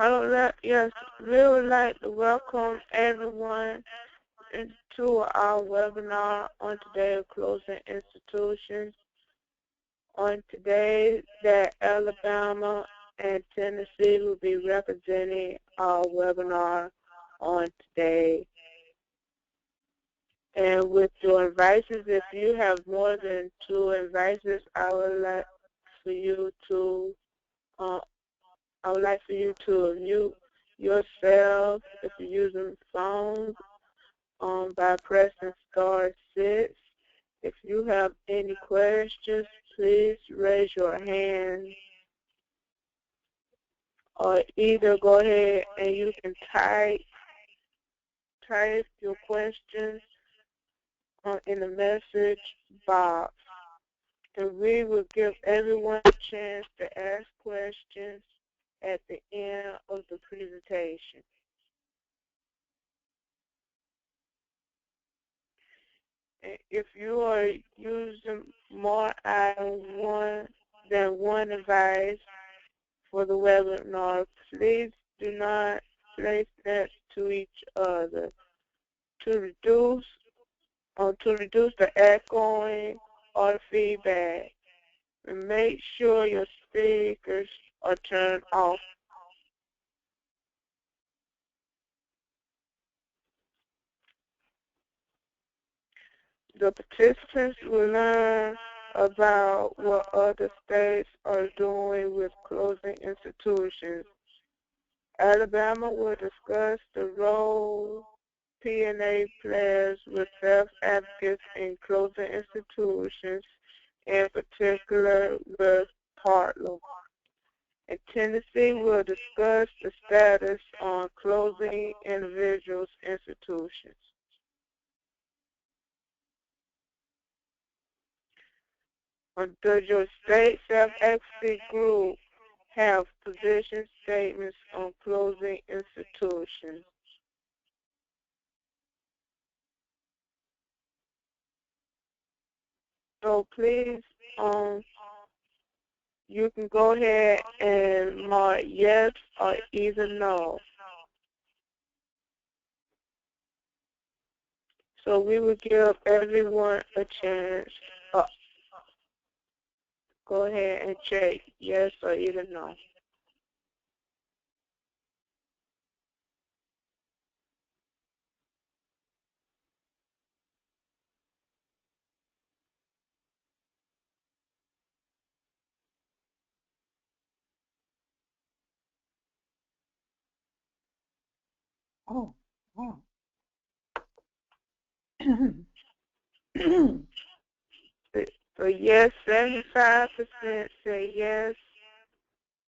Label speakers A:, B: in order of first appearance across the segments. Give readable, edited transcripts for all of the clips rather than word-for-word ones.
A: Yes, we would like to welcome everyone into our webinar on today closing institutions. On today, that Alabama and Tennessee will be representing our webinar on today. And with your advices, if you have more than 2 advices, I would like for you to mute yourself if you're using phones by pressing *6. If you have any questions, please raise your hand, or either go ahead and you can type your questions in the message box, and we will give everyone a chance to ask questions at the end of the presentation. If you are using more than one device for the webinar, please do not place next to each other. To reduce the echoing or feedback, and make sure your speakers are turned off. The participants will learn about what other states are doing with closing institutions. Alabama will discuss the role P&A plays with self-advocates in closing institutions, in particular with Partler. And Tennessee will discuss the status on closing individuals' institutions. Does your state self-advocacy group have position statements on closing institutions? So please, you can go ahead and mark yes or either no. So we will give everyone a chance. Go ahead and check yes or either no.
B: Oh, wow.
A: So yes, 75% say yes,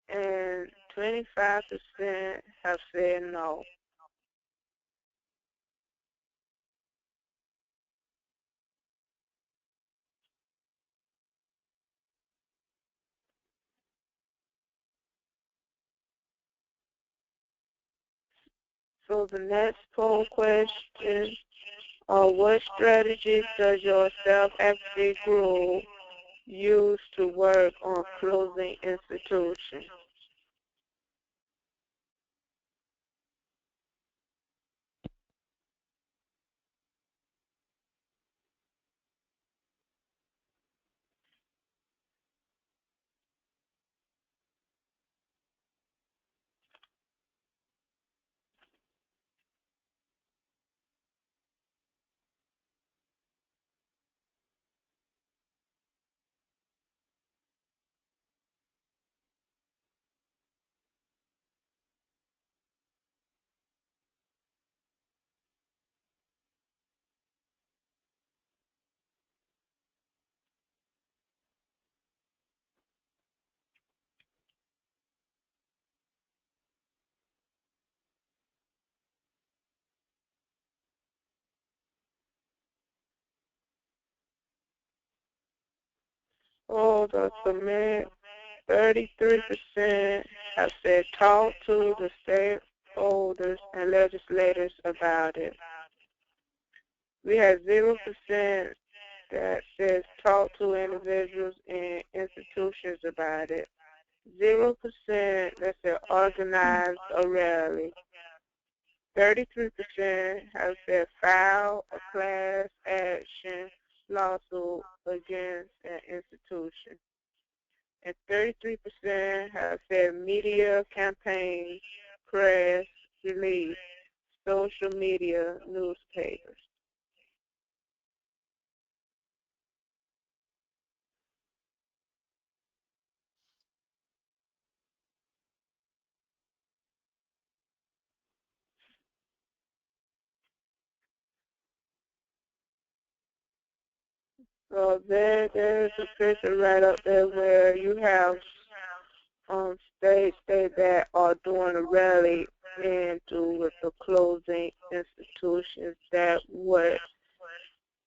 A: and 25% have said no. So the next poll question, what strategies does your self-advocacy group use to work on closing institutions? Oh, the submit, 33% have said talk to the stakeholders and legislators about it. We had 0% that says talk to individuals and institutions about it. 0% that said organize a rally. 33% have said file a class action lawsuit against an institution. And 33% have said media campaigns, press, release, social media, newspapers. So there's a picture right up there where you have states that are doing a rally and do with the closing institutions that what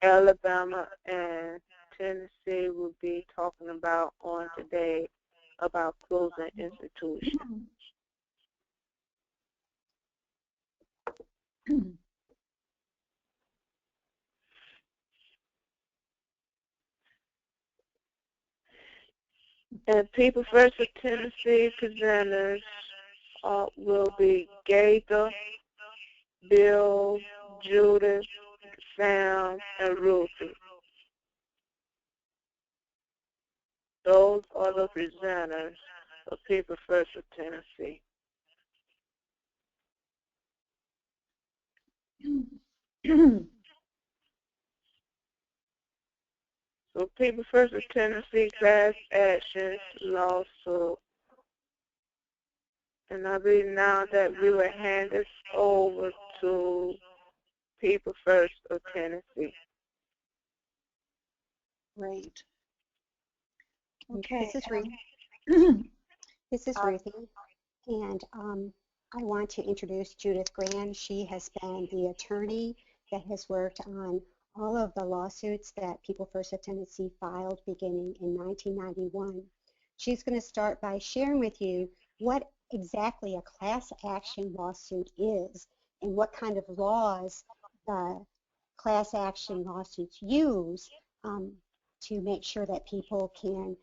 A: Alabama and Tennessee will be talking about on today about closing institutions. And People First of Tennessee presenters will be Gaither, Bill, Judith, Sam, and Ruthie. Those are the presenters of People First of Tennessee. So People First of Tennessee class action lawsuit. And I believe now that we will hand this over to People First of Tennessee.
B: Great. Okay.
C: This is Ruthie, and I want to introduce Judith Grand. She has been the attorney that has worked on all of the lawsuits that People First of Tennessee filed beginning in 1991. She's going to start by sharing with you what exactly a class action lawsuit is and what kind of laws the class action lawsuits use to make sure that people can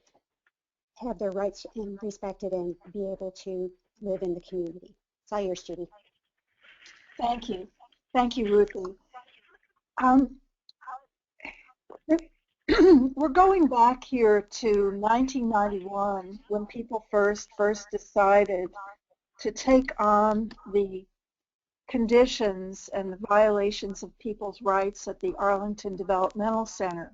C: have their rights respected and be able to live in the community. It's all yours, Judy.
B: Thank you. Thank you, Ruthie. We're going back here to 1991 when People first decided to take on the conditions and the violations of people's rights at the Arlington Developmental Center.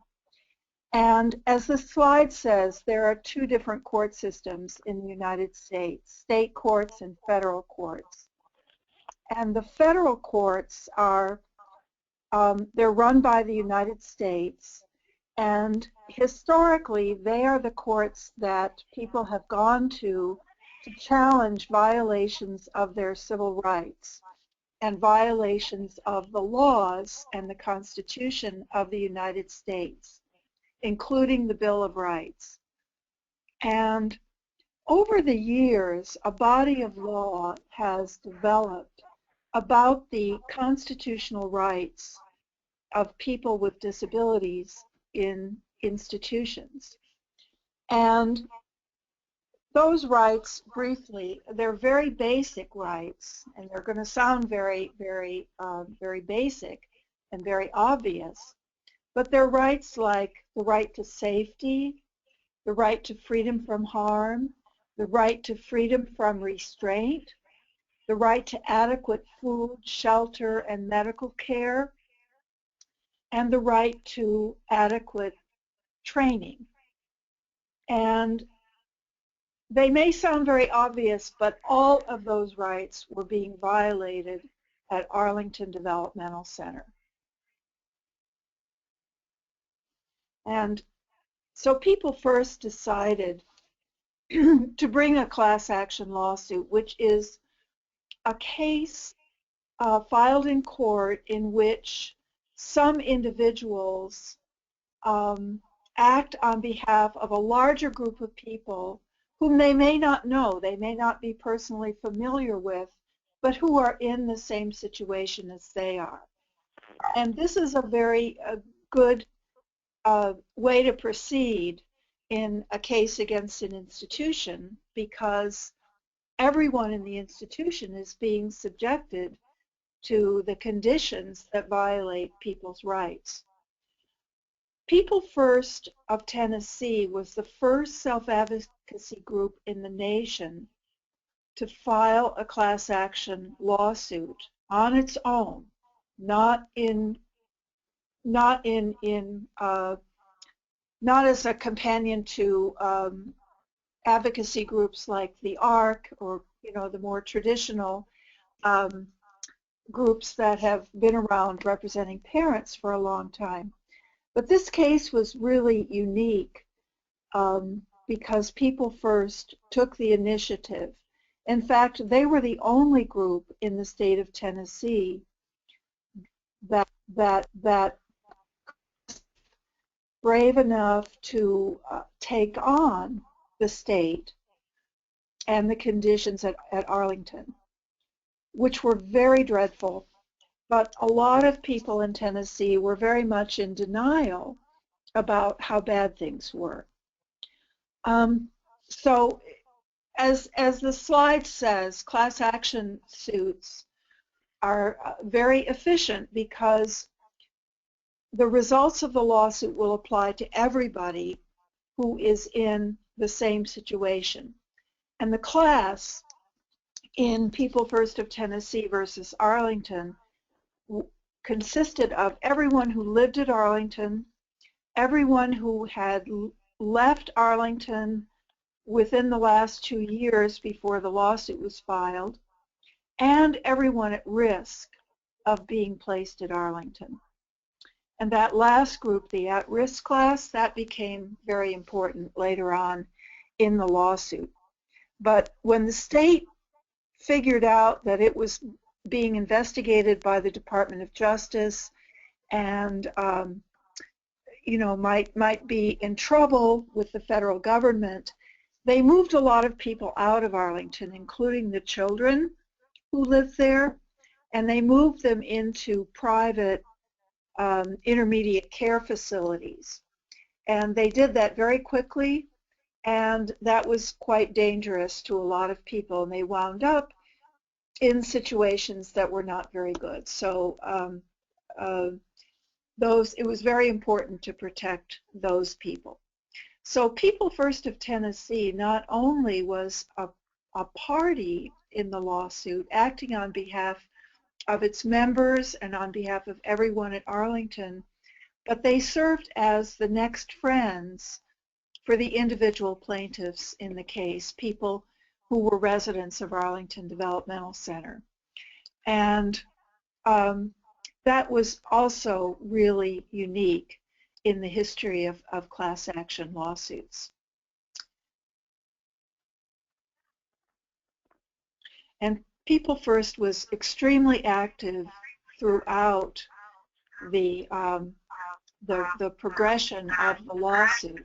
B: And as the slide says, there are two different court systems in the United States, state courts and federal courts. And the federal courts are, they're run by the United States, and historically they are the courts that people have gone to challenge violations of their civil rights and violations of the laws and the Constitution of the United States, including the Bill of Rights. And over the years, a body of law has developed about the constitutional rights of people with disabilities in institutions. And those rights, briefly, they're very basic rights, and they're going to sound very basic and very obvious. But they're rights like the right to safety, the right to freedom from harm, the right to freedom from restraint, the right to adequate food, shelter, and medical care, and the right to adequate training. And they may sound very obvious, but all of those rights were being violated at Arlington Developmental Center. And so People First decided to bring a class action lawsuit, which is a case filed in court in which some individuals act on behalf of a larger group of people whom they may not know, they may not be personally familiar with, but who are in the same situation as they are. And this is a very good way to proceed in a case against an institution because everyone in the institution is being subjected to the conditions that violate people's rights. People First of Tennessee was the first self-advocacy group in the nation to file a class action lawsuit on its own, not as a companion to advocacy groups like the ARC or the more traditional groups that have been around representing parents for a long time. But this case was really unique because People First took the initiative. In fact, they were the only group in the state of Tennessee that brave enough to take on the state and the conditions at Arlington, which were very dreadful. But a lot of people in Tennessee were very much in denial about how bad things were. So as the slide says, class action suits are very efficient because the results of the lawsuit will apply to everybody who is in the same situation. And the class in People First of Tennessee versus Arlington consisted of everyone who lived at Arlington, everyone who had left Arlington within the last 2 years before the lawsuit was filed, and everyone at risk of being placed at Arlington. And that last group, the at-risk class, that became very important later on in the lawsuit. But when the state figured out that it was being investigated by the Department of Justice and might be in trouble with the federal government, they moved a lot of people out of Arlington, including the children who lived there, and they moved them into private intermediate care facilities. And they did that very quickly, and that was quite dangerous to a lot of people, and they wound up in situations that were not very good. So it was very important to protect those people. So People First of Tennessee not only was a party in the lawsuit acting on behalf of its members and on behalf of everyone at Arlington, but they served as the next friends for the individual plaintiffs in the case, people who were residents of Arlington Developmental Center. And that was also really unique in the history of class action lawsuits. And People First was extremely active throughout the progression of the lawsuit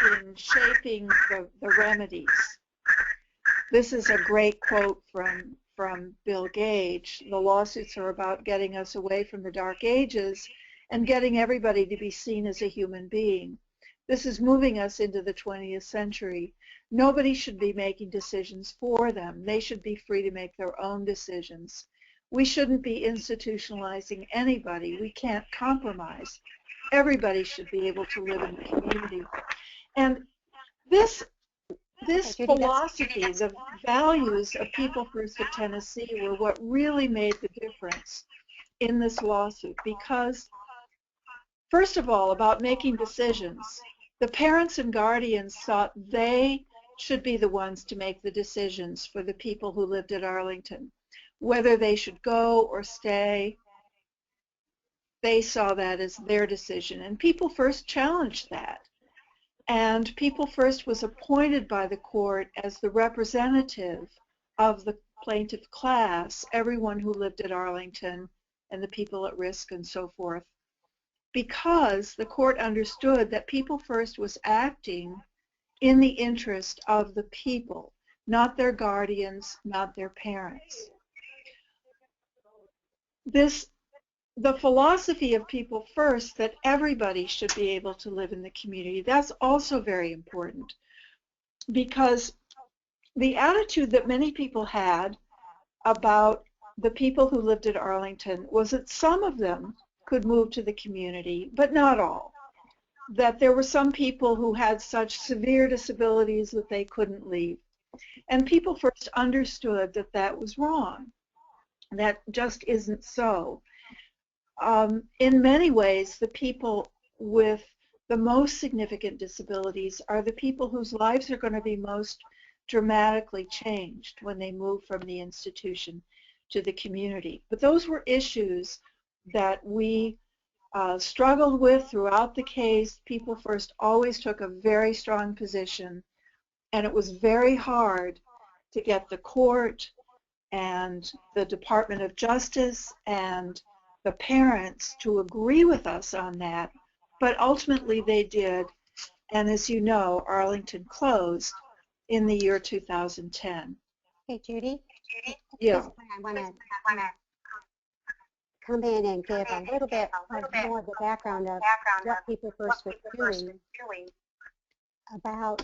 B: in shaping the remedies. This is a great quote from Bill Gage. The lawsuits are about getting us away from the dark ages and getting everybody to be seen as a human being. This is moving us into the 20th century. Nobody should be making decisions for them. They should be free to make their own decisions. We shouldn't be institutionalizing anybody. We can't compromise. Everybody should be able to live in the community. And this philosophy, the values of People First of Tennessee were what really made the difference in this lawsuit because, first of all, about making decisions. The parents and guardians thought they should be the ones to make the decisions for the people who lived at Arlington. Whether they should go or stay, they saw that as their decision. And People First challenged that. And People First was appointed by the court as the representative of the plaintiff class, everyone who lived at Arlington and the people at risk and so forth, because the court understood that People First was acting in the interest of the people, not their guardians, not their parents. The philosophy of People First that everybody should be able to live in the community, that's also very important. because the attitude that many people had about the people who lived at Arlington was that some of them could move to the community, but not all. That there were some people who had such severe disabilities that they couldn't leave. And People First understood that that was wrong. That just isn't so. In many ways, the people with the most significant disabilities are the people whose lives are going to be most dramatically changed when they move from the institution to the community. But those were issues that we struggled with throughout the case. People First always took a very strong position, and it was very hard to get the court and the Department of Justice and the parents to agree with us on that, but ultimately they did, and as you know, Arlington closed in the year 2010.
C: Hey, Judy?
B: Yeah.
C: I want to come in and give a little bit more of the background of what People First was doing about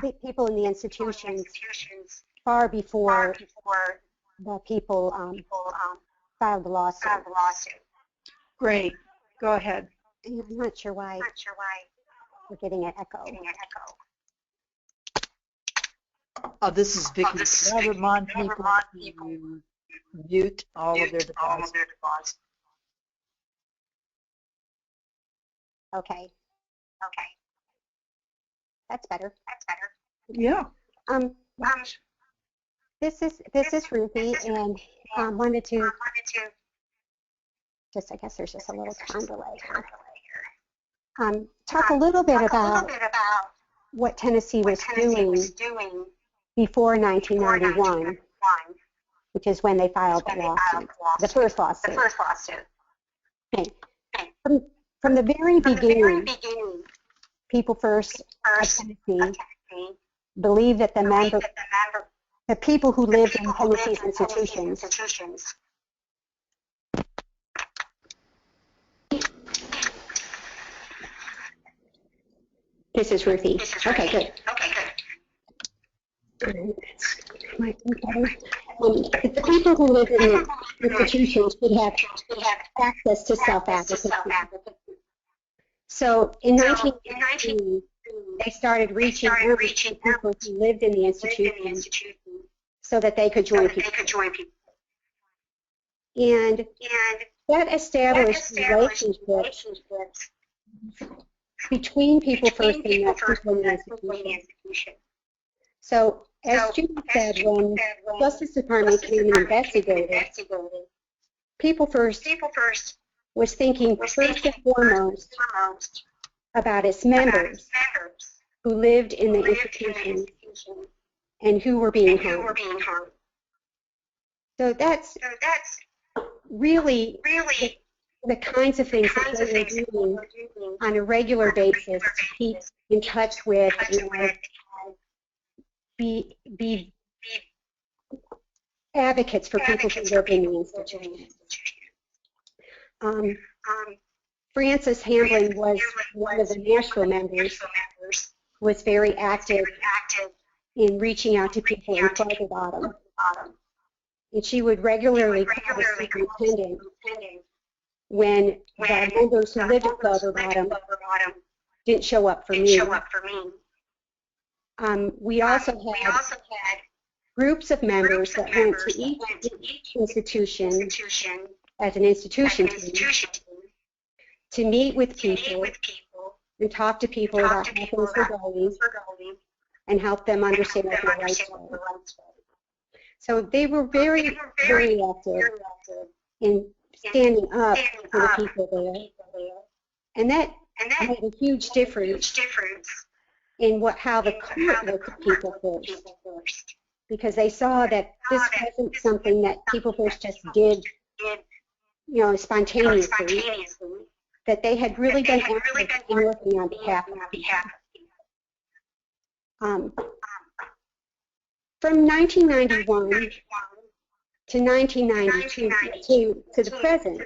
C: the people in the institutions far before the people filed the lawsuit.
B: Great. Go ahead.
C: I'm not sure why we're getting an echo.
D: This is Vicki. Can I remind people to mute all of their devices?
C: Okay. That's better.
B: Yeah.
C: This is Ruthie, and wanted to just, I guess there's just a little time delay here. Talk a little bit about what Tennessee was doing before 1991, which is when they filed the lawsuit, the first lawsuit. Okay. From the very beginning, People First of Tennessee believed that the people who lived in Tennessee's institutions This is Ruthie. Okay, good. The people who live in the institutions should have access to self-advocacy. So in 1918, they started reaching out to people who lived in the institution so that they could join people. And that established relationships between People First and the people in the institution. So, as Judy said, when the Justice Department came and investigated, People First was thinking first and foremost about its members who lived in the institution and who were being harmed. So that's really the kinds of things that they were doing on a regular basis to keep in touch with and be advocates for people who live in the institution. Frances Hamblin was one of the Nashville members, was very active in reaching out to people in Clover Bottom. And she would regularly call the superintendent when the members who lived in Clover Bottom didn't show up for me. We also had groups of members that went to each institution as an institution team to meet with people and talk to people about how things were going and help them understand what their rights were. So they were very, very active in standing up for the people there. And that made a huge difference in how the court looked at People First. Because they saw that this wasn't something that People First just did, spontaneously, that they had really been active in working on behalf of people. From 1991 to 1992 to the present,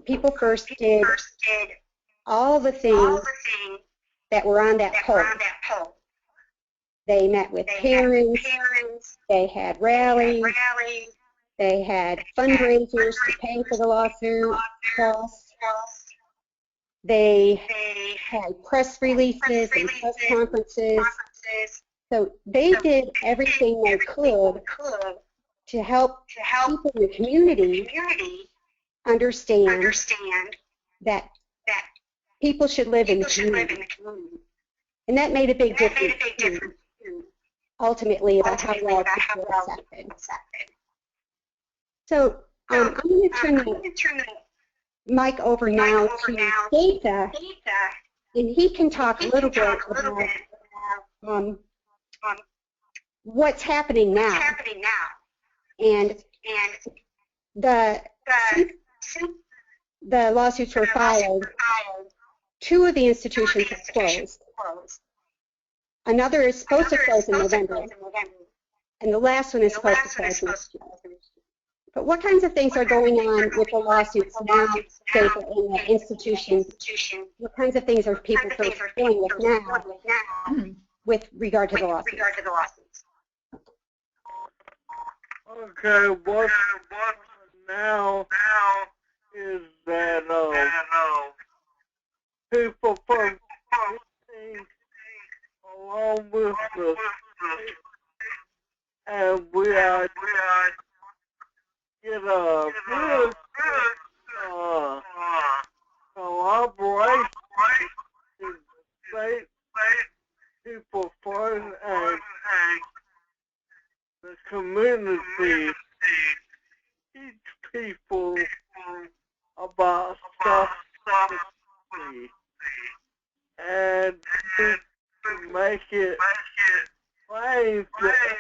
C: People First did all the things that were on that poll. They met with parents, they had rallies, they had fundraisers to pay for the lawsuit costs. They had press releases and press conferences. So they did everything they could to help people in the community understand that people should live in the community. And that made a big difference, too, ultimately, about how well people were accepted. So I'm going to turn the mic over now to Gaitha, and he can talk a little bit about what's happening now. And since the lawsuits were filed, 2 of the institutions have closed. Another is supposed to close in November, and the last one is supposed to close next year. But what kinds of things are going on with the lawsuits now, say, in the institution? What kinds of things are people dealing with now with regard to the lawsuits?
A: Okay, what's now is that people from along with the state, and we are get a good collaboration in the state, people first, and the community. Teach people about stuff and to make it plain that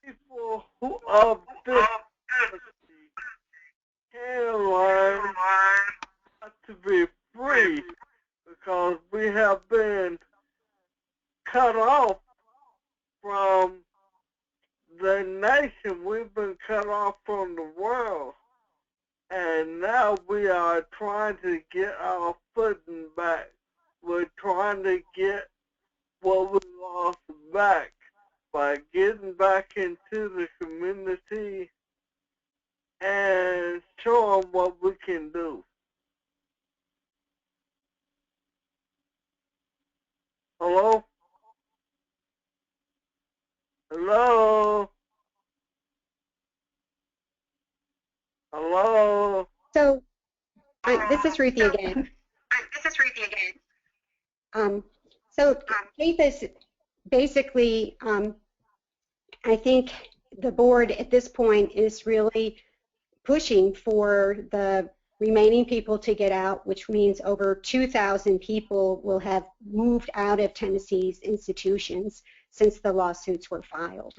A: people who are disability can learn how to be free, because we have been cut off from the nation. We've been cut off from the world, and now we are trying to get our footing back. We're trying to get what we lost back by getting back into the community and show them what we can do. Hello? Hello? Hello?
C: So, this is Ruthie again. So Faith is basically, I think the board at this point is really pushing for the remaining people to get out, which means over 2,000 people will have moved out of Tennessee's institutions since the lawsuits were filed.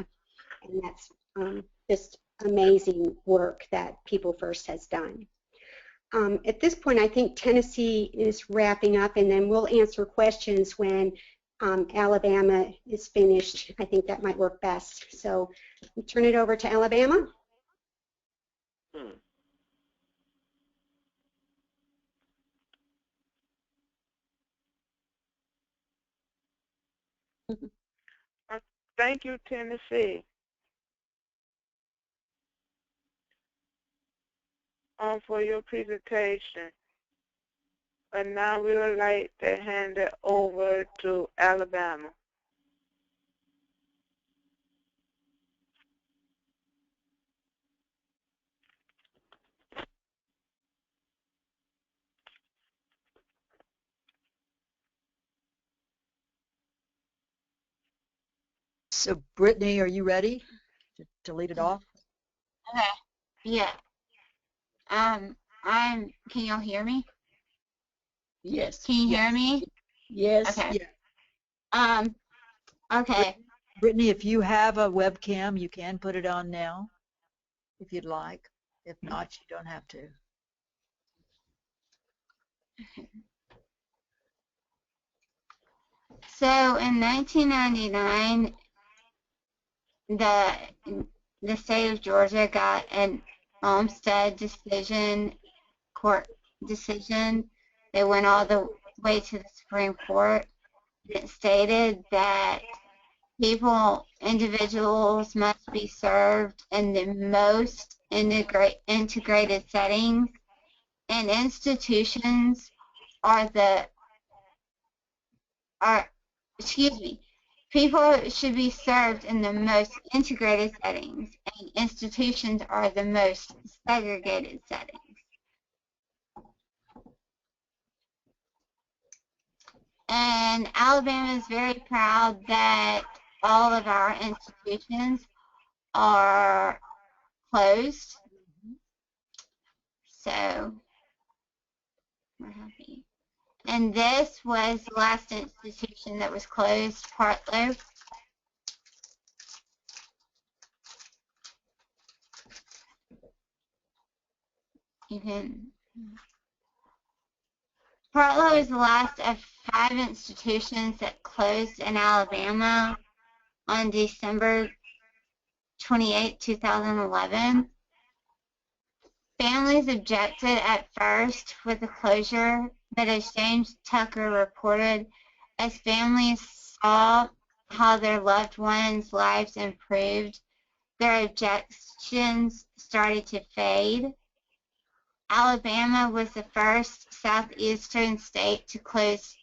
C: And that's just amazing work that People First has done. At this point, I think Tennessee is wrapping up, and then we'll answer questions when Alabama is finished. I think that might work best. So we'll turn it over to Alabama.
A: Thank you, Tennessee. For your presentation. And now we would like to hand it over to Alabama.
D: So, Brittany, are you ready to lead it off?
E: Okay. Yeah. Can y'all hear me?
D: Yes.
E: Can you hear me?
D: Yes.
E: Okay.
D: Yeah.
E: Okay.
D: Brittany, if you have a webcam, you can put it on now, if you'd like. If not, you don't have to.
E: So in 1999, the state of Georgia got an Olmstead court decision They went all the way to the Supreme Court. It stated that individuals must be served in the most integrated settings, and institutions people should be served in the most integrated settings, and institutions are the most segregated settings. And Alabama is very proud that all of our institutions are closed. So we're happy. And this was the last institution that was closed, Partlow. Partlow is the last of 5 institutions that closed in Alabama on December 28, 2011. Families objected at first with the closure, but as James Tucker reported, as families saw how their loved ones' lives improved, their objections started to fade. Alabama was the first southeastern state to close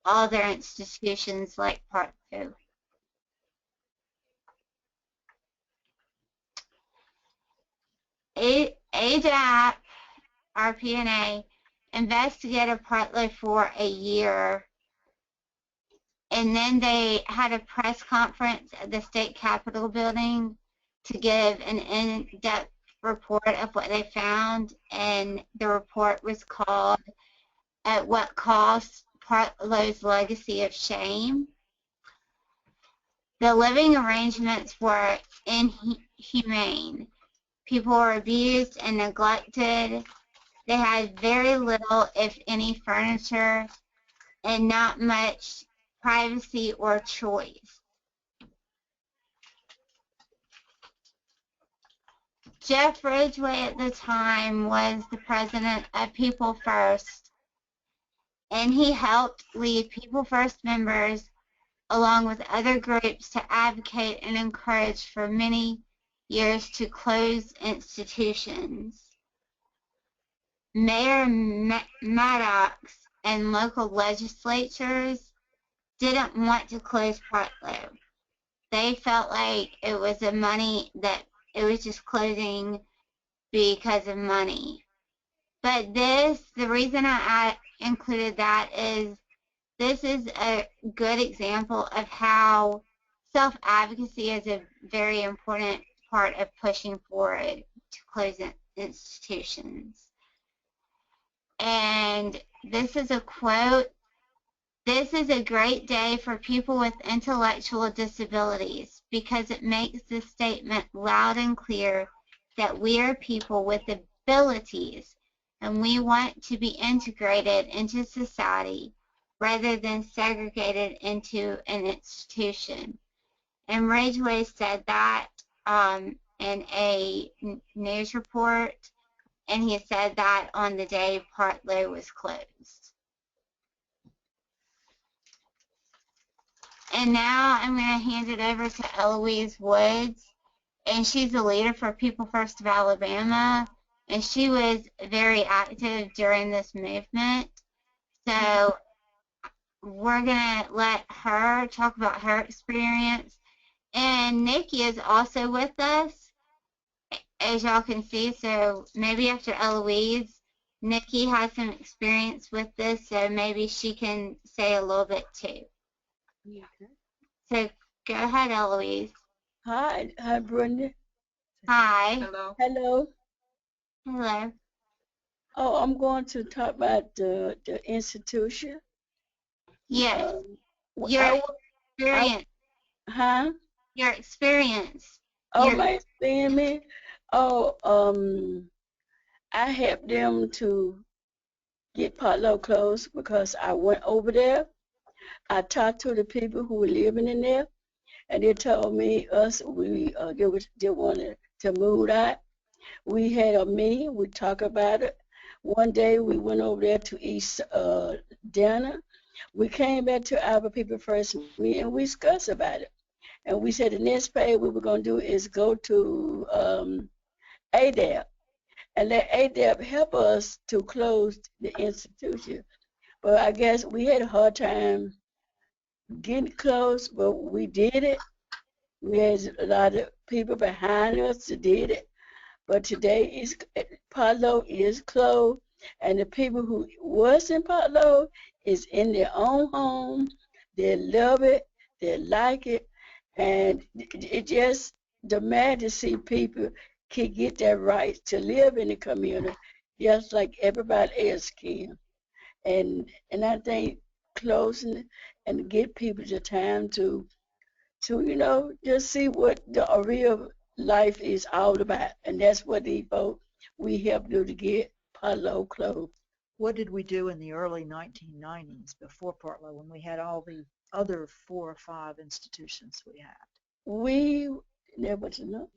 E: all their institutions like Partlow. ADAP, RPNA, investigated Partlow for a year, and then they had a press conference at the state capitol building to give an in-depth report of what they found, and the report was called "At What Cost? Partlow's Legacy of Shame." The living arrangements were inhumane. People were abused and neglected. They had very little, if any, furniture and not much privacy or choice. Jeff Ridgway at the time was the president of People First, and he helped lead People First members along with other groups to advocate and encourage for many years to close institutions. Mayor Maddox and local legislatures didn't want to close Partlow. They felt like it was it was just closing because of money. But the reason I included that is this is a good example of how self-advocacy is a very important part of pushing forward to close institutions. And this is a quote: "This is a great day for people with intellectual disabilities because it makes the statement loud and clear that we are people with abilities and we want to be integrated into society rather than segregated into an institution." And Ridgway said that in a news report, and he said that on the day Partlow was closed. And now I'm going to hand it over to Eloise Woods, and she's the leader for People First of Alabama, and she was very active during this movement. So we're going to let her talk about her experience. And Nikki is also with us, as y'all can see, so maybe after Eloise, Nikki has some experience with this, so maybe she can say a little bit too.
A: Okay.
E: So go ahead, Eloise.
F: Hi, Brenda.
E: Hi.
F: Hello.
E: Hello.
F: Oh, I'm going to talk about the institution.
E: Yes. Your experience.
F: Huh?
E: Your experience.
F: Oh, my experience. Oh, I helped them to get Partlow closed because I went over there. I talked to the people who were living in there, and they told me they wanted to move out. We had a meeting. We talked about it. One day we went over there to eat dinner. We came back to our People First meeting and we discussed about it. And we said the next pay we were going to do is go to ADAP and let ADAP help us to close the institution. But I guess we had a hard time getting close, but we did it. We had a lot of people behind us that did it. But today is Potlow is closed, and the people who was in Potlow is in their own home. They love it, they like it, and it just demand to see people can get that right to live in the community, just like everybody else can. And I think closing and give people the time to just see what the real life is all about. And that's what the vote we helped do to get Palo closed.
D: What did we do in the early 1990s before Partlow when we had all the other 4 or 5 institutions we had?
F: We never to know.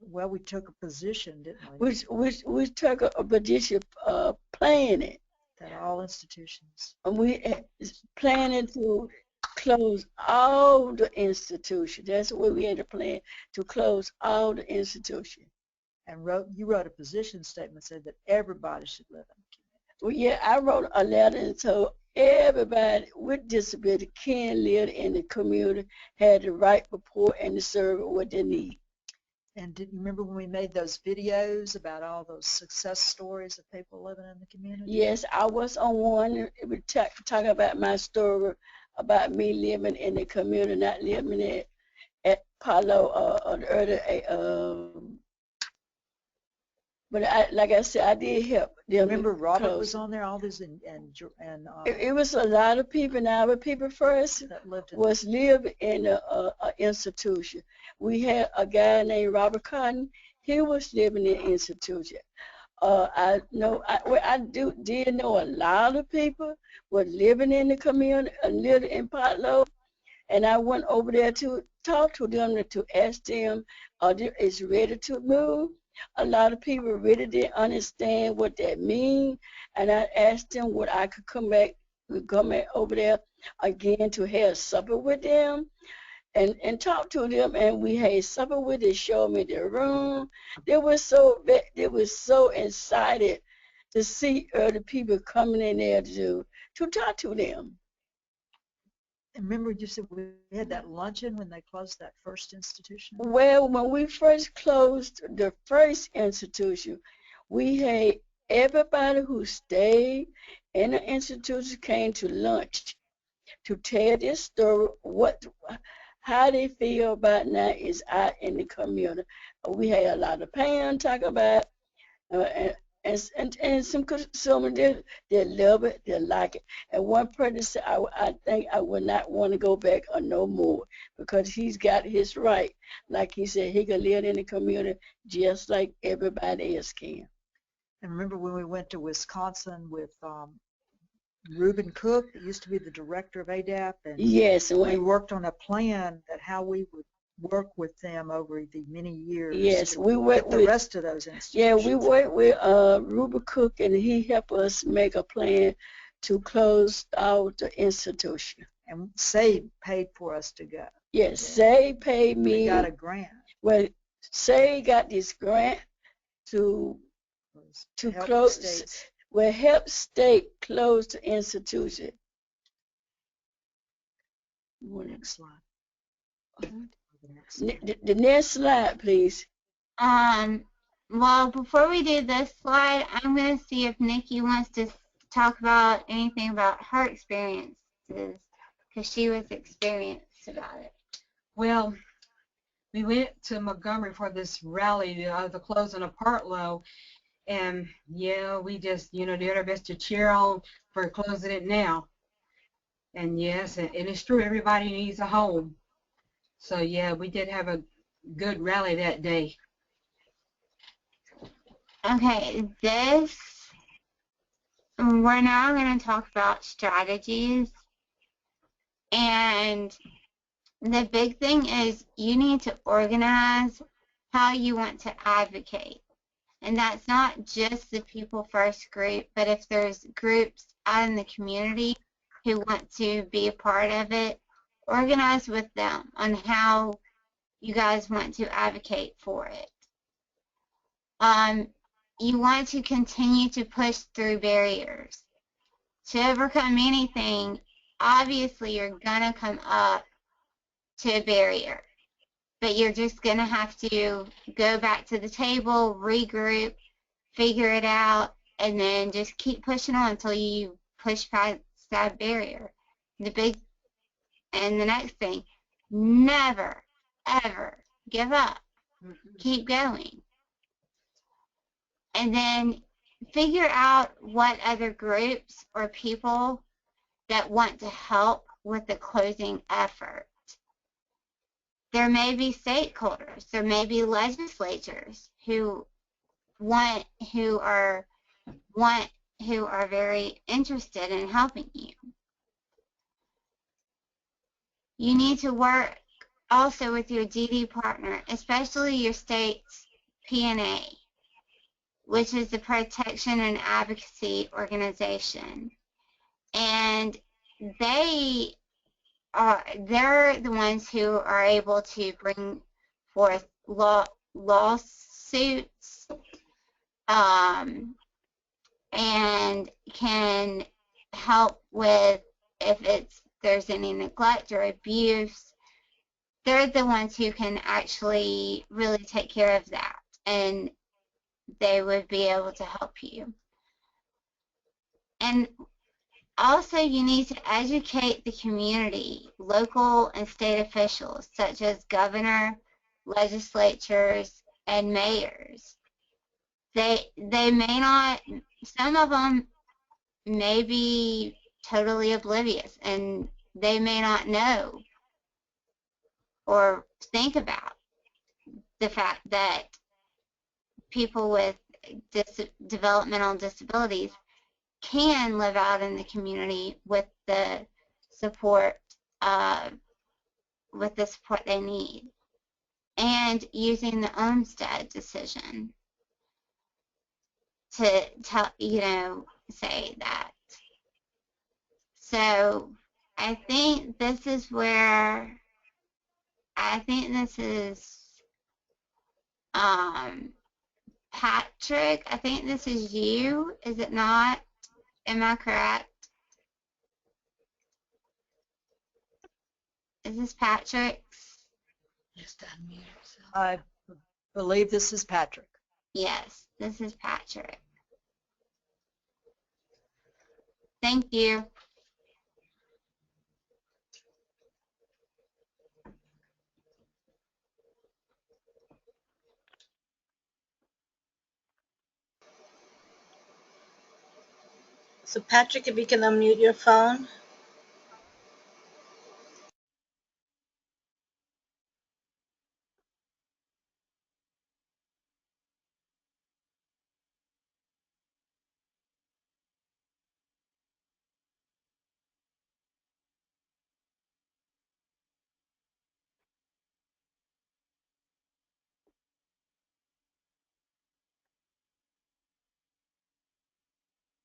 D: Well, we took a position, didn't we?
F: We took a position planning it.
D: That all institutions.
F: And we planning to close all the institutions. That's what we had to plan, to close all the institutions.
D: And you wrote a position statement said that everybody should live in the community.
F: Well, yeah, I wrote a letter and told everybody with disability can live in the community, had the right report and to serve what they need.
D: And did you remember when we made those videos about all those success stories of people living in the community?
F: Yes, I was on one. It would talk about my story, about me living in the community, not living at Palo but like I said, I did help them.
D: Remember Robert was on there, all this, and
F: it was a lot of people. Now, but People First was living in an institution. We had a guy named Robert Cotton. He was living in an institution. I did know a lot of people were living in the community, living in Potlow, and I went over there to talk to them to ask them, is ready to move? A lot of people really didn't understand what that means, and I asked them would I could come back over there again to have supper with them and talk to them, and we had supper with them, showed me the room. They were so excited to see other people coming in there to talk to them.
D: Remember you said we had that luncheon when they closed that first institution?
F: Well, when we first closed the first institution, we had everybody who stayed in the institution came to lunch to tell their story, how they feel about now is out in the community. We had a lot of parents talk about and some consumers they love it, they like it. And one person said, I think I would not want to go back or no more because he's got his right. Like he said, he can live in the community just like everybody else can.
D: And remember when we went to Wisconsin with Reuben Cook, that used to be the director of ADAP, and
F: yes,
D: we worked on a plan that how we would work with them over the many years.
F: Yes, we worked with
D: the rest of those institutions.
F: Yeah, we worked with Reuben Cook, and he helped us make a plan to close out the institution.
D: And Say paid for us to go.
F: Yes, Say paid me.
D: We got a grant.
F: Well, Say got this grant to close. States. Well, help state close the institution.
D: Next slide.
F: The next slide, please.
E: Well, before we do this slide, I'm going to see if Nikki wants to talk about anything about her experiences, because she was experienced about it.
G: Well, we went to Montgomery for this rally, the closing of Partlow, and yeah, we just, did our best to cheer on for closing it now. And yes, and it's true, everybody needs a home. So yeah, we did have a good rally that day.
E: Okay, we're now going to talk about strategies. And the big thing is you need to organize how you want to advocate. And that's not just the People First group, but if there's groups out in the community who want to be a part of it, organize with them on how you guys want to advocate for it. You want to continue to push through barriers. To overcome anything, obviously you're going to come up to a barrier, but you're just going to have to go back to the table, regroup, figure it out, and then just keep pushing on until you push past that barrier. And the next thing, never, ever give up. Keep going. And then figure out what other groups or people that want to help with the closing effort. There may be stakeholders, there may be legislatures who are very interested in helping you. You need to work also with your DD partner, especially your state's PNA, which is the Protection and Advocacy Organization. And they're the ones who are able to bring forth lawsuits and can help with if there's any neglect or abuse. They're the ones who can actually really take care of that, and they would be able to help you. And also, you need to educate the community, local and state officials, such as governor, legislatures, and mayors. They may not, some of them may be totally oblivious, and they may not know or think about the fact that people with developmental disabilities can live out in the community with the support they need, and using the Olmstead decision to say that. So I think this is Patrick, I think this is you, is it not? Am I correct? Is this Patrick's?
D: I believe this is Patrick.
E: Yes, this is Patrick. Thank you.
H: So Patrick, if you can unmute your phone.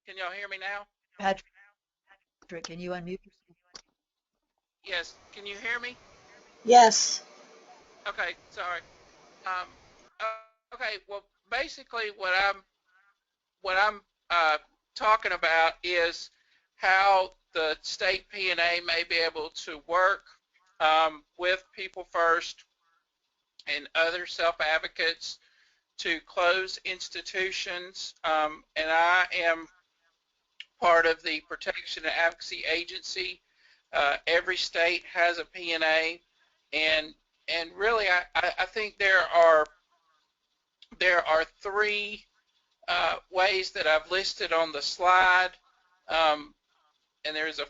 I: Can y'all hear me now?
D: Patrick, can you unmute yourself?
I: Yes. Can you hear me?
H: Yes.
I: Okay. Sorry. Okay. Well, basically, what I'm talking about is how the state P&A may be able to work with People First and other self-advocates to close institutions. And I am part of the Protection and Advocacy Agency. Every state has a P&A, and really I think there are three ways that I've listed on the slide, and there's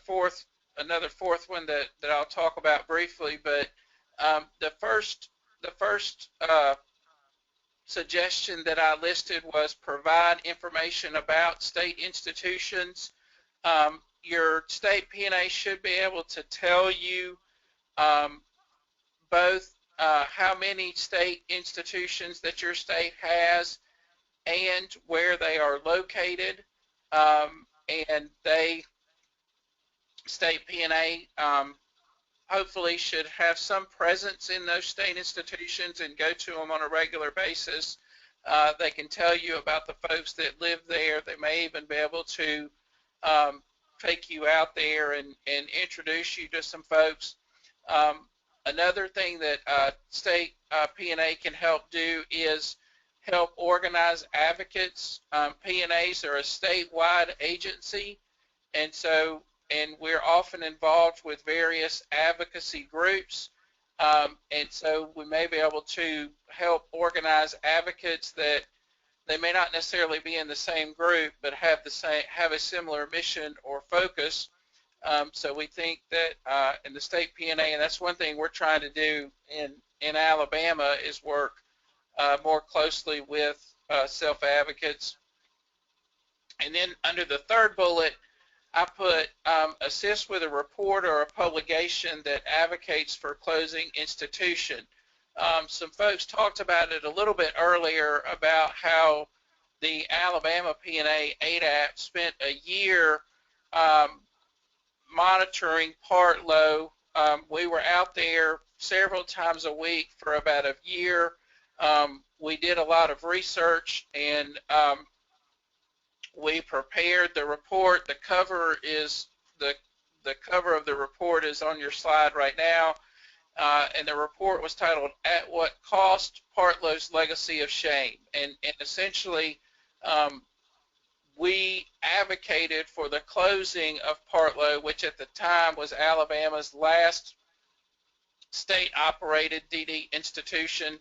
I: another fourth one that I'll talk about briefly. But the first suggestion that I listed was provide information about state institutions. Your state P&A should be able to tell you both how many state institutions that your state has, and where they are located. And state P&A hopefully should have some presence in those state institutions and go to them on a regular basis. They can tell you about the folks that live there. They may even be able to take you out there and introduce you to some folks. Another thing that state P&A can help do is help organize advocates. P&As are a statewide agency, and we're often involved with various advocacy groups, and so we may be able to help organize advocates that they may not necessarily be in the same group, but have a similar mission or focus. So we think that in the state P&A, and that's one thing we're trying to do in Alabama, is work more closely with self-advocates. And then under the third bullet, I put assist with a report or a publication that advocates for closing institution. Some folks talked about it a little bit earlier about how the Alabama P&A ADAP spent a year monitoring part low. We were out there several times a week for about a year. We did a lot of research, and we prepared the report. The cover of the report is on your slide right now, and the report was titled "At What Cost? Partlow's Legacy of Shame." And essentially, we advocated for the closing of Partlow, which at the time was Alabama's last state-operated DD institution.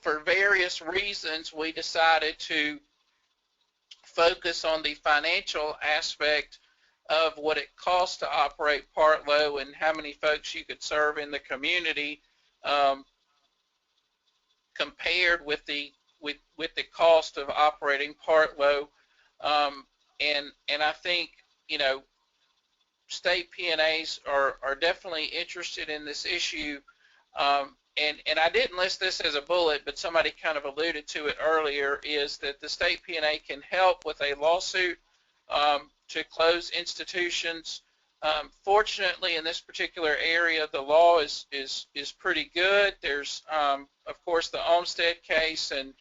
I: For various reasons, we decided to focus on the financial aspect of what it costs to operate Partlow and how many folks you could serve in the community, compared with the cost of operating Partlow. And I think, you know, state P&As are definitely interested in this issue. And I didn't list this as a bullet, but somebody kind of alluded to it earlier, is that the state P&A can help with a lawsuit to close institutions. Fortunately, in this particular area, the law is pretty good. There's, of course, the Olmstead case and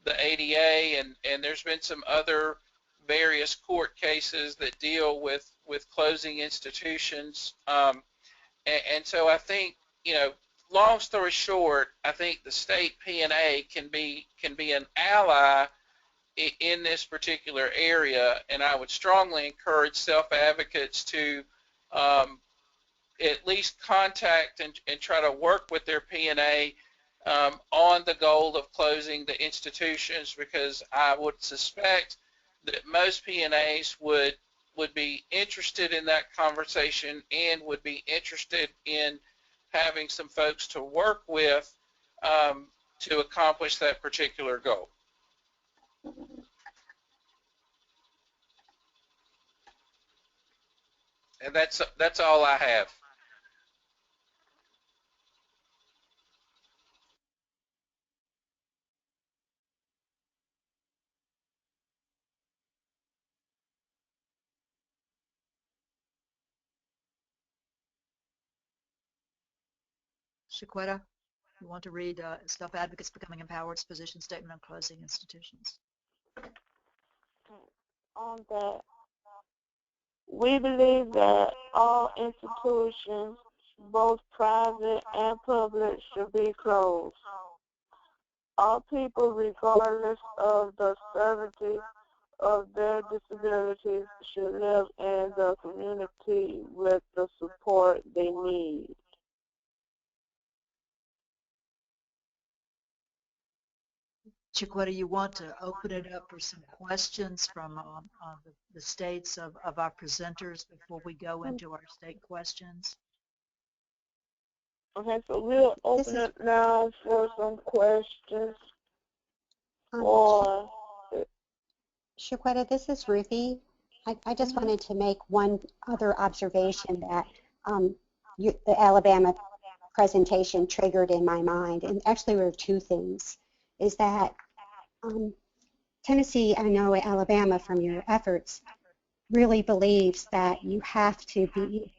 I: the ADA, and there's been some other various court cases that deal with closing institutions. And so I think, you know, long story short, I think the state P&A can be an ally in this particular area, and I would strongly encourage self-advocates to at least contact and try to work with their P&A on the goal of closing the institutions, because I would suspect that most P&As would be interested in that conversation and would be interested in having some folks to work with to accomplish that particular goal. And that's all I have.
D: Shaquetta, you want to read Self-Advocates Becoming Empowered's position statement on closing institutions?
A: On that, we believe that all institutions, both private and public, should be closed. All people, regardless of the severity of their disabilities, should live in the community with the support they need.
D: Chiquetta, you want to open it up for some questions from the states of our presenters before we go into our state questions?
A: Okay, so we'll open it now for some questions.
C: Shaquetta, this is Ruthie. I just wanted to make one other observation that the Alabama presentation triggered in my mind, and actually there were two things. is that Tennessee, I know Alabama from your efforts, really believes that you have to be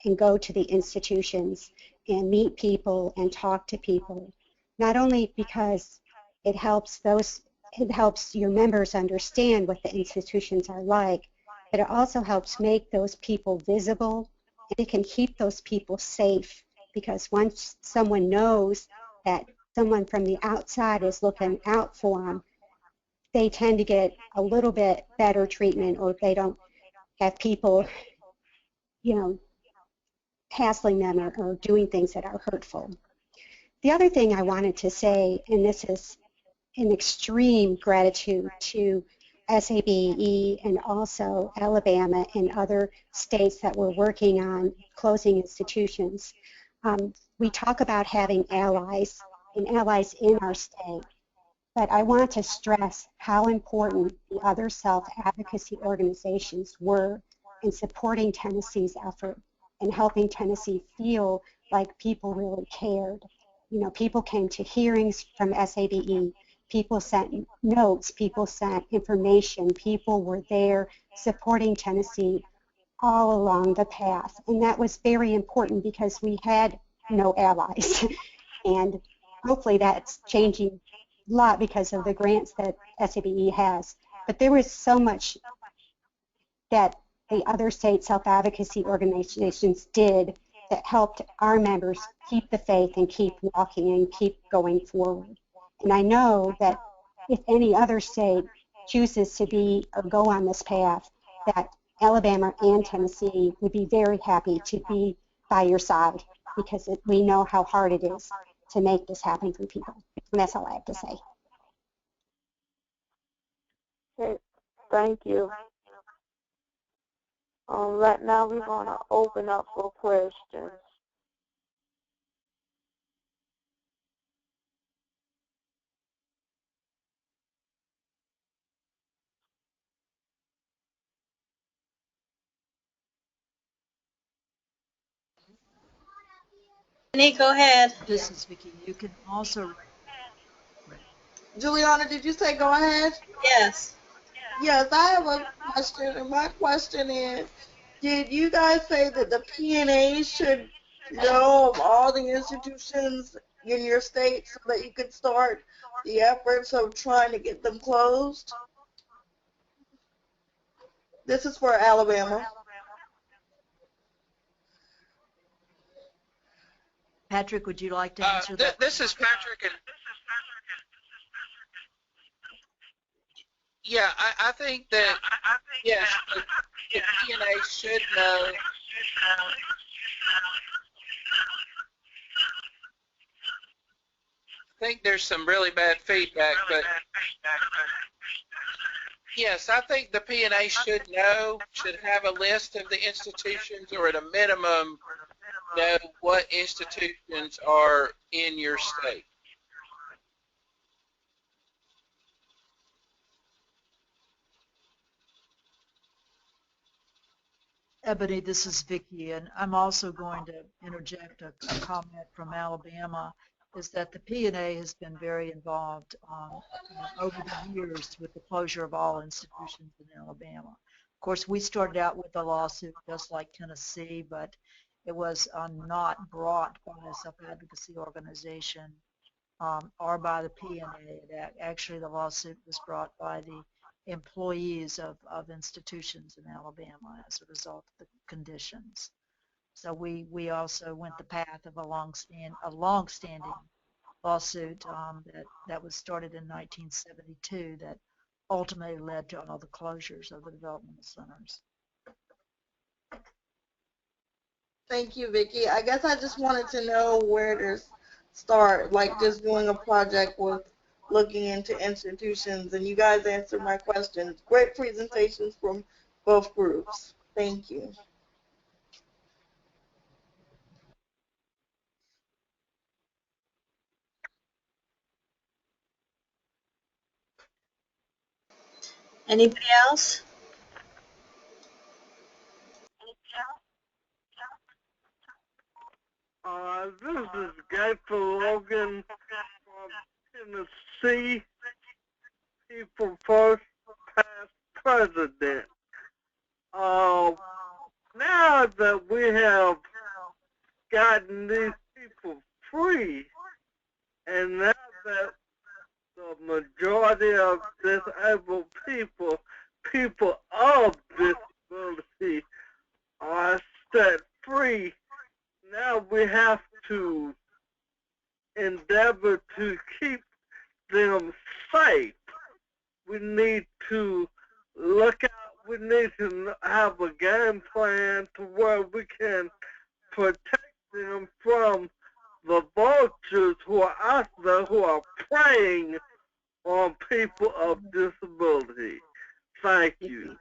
C: and go to the institutions and meet people and talk to people, not only because it helps your members understand what the institutions are like, but it also helps make those people visible, and it can keep those people safe, because once someone knows that someone from the outside is looking out for them, they tend to get a little bit better treatment, or they don't have people, you know, hassling them or doing things that are hurtful. The other thing I wanted to say, and this is an extreme gratitude to SABE and also Alabama and other states that were working on closing institutions. We talk about having allies and allies in our state, but I want to stress how important the other self-advocacy organizations were in supporting Tennessee's effort and helping Tennessee feel like people really cared. You know, people came to hearings from SABE, people sent notes, people sent information, people were there supporting Tennessee all along the path. And that was very important because we had no allies. And hopefully that's changing a lot because of the grants that SABE has. But there was so much that the other state self-advocacy organizations did that helped our members keep the faith and keep walking and keep going forward. And I know that if any other state chooses to be or go on this path, that Alabama and Tennessee would be very happy to be by your side, because we know how hard it is to make this happen for people. And that's all I have to say.
A: Okay, thank you. Right now we're going to open up for questions.
H: Nick, go ahead.
D: This is Vicki. You can also.
J: Juliana, did you say go ahead?
H: Yes.
J: Yes, I have a question, and my question is, did you guys say that the PNA should know of all the institutions in your state so that you could start the efforts of trying to get them closed? This is for Alabama.
D: Patrick, would you like to answer that?
I: This is Patrick, and yeah, I think that yes, the PNA should know. I think there's some really bad feedback, but yes, I think the PNA should know, should have a list of the institutions, or at a minimum know what institutions are in your state.
D: Ebony, this is Vicki, and I'm also going to interject a comment from Alabama, is that the PNA has been very involved over the years with the closure of all institutions in Alabama. Of course, we started out with a lawsuit just like Tennessee, but it was not brought by a self-advocacy organization or by the PNA. Actually, the lawsuit was brought by the employees of institutions in Alabama as a result of the conditions. So we also went the path of a long-standing lawsuit that was started in 1972 that ultimately led to all the closures of the developmental centers.
J: Thank you, Vicki. I guess I just wanted to know where to start, like just doing a project with looking into institutions, and you guys answered my questions. Great presentations from both groups. Thank you.
H: Anybody else?
K: This is Guy Logan from
A: Tennessee people first past president. Now that we have gotten these people free, and now that the majority of disabled people of disability are set free, now we have to endeavor to keep them safe. We need to look out, we need to have a game plan to where we can protect them from the vultures who are out there who are preying on people of disability. Thank you.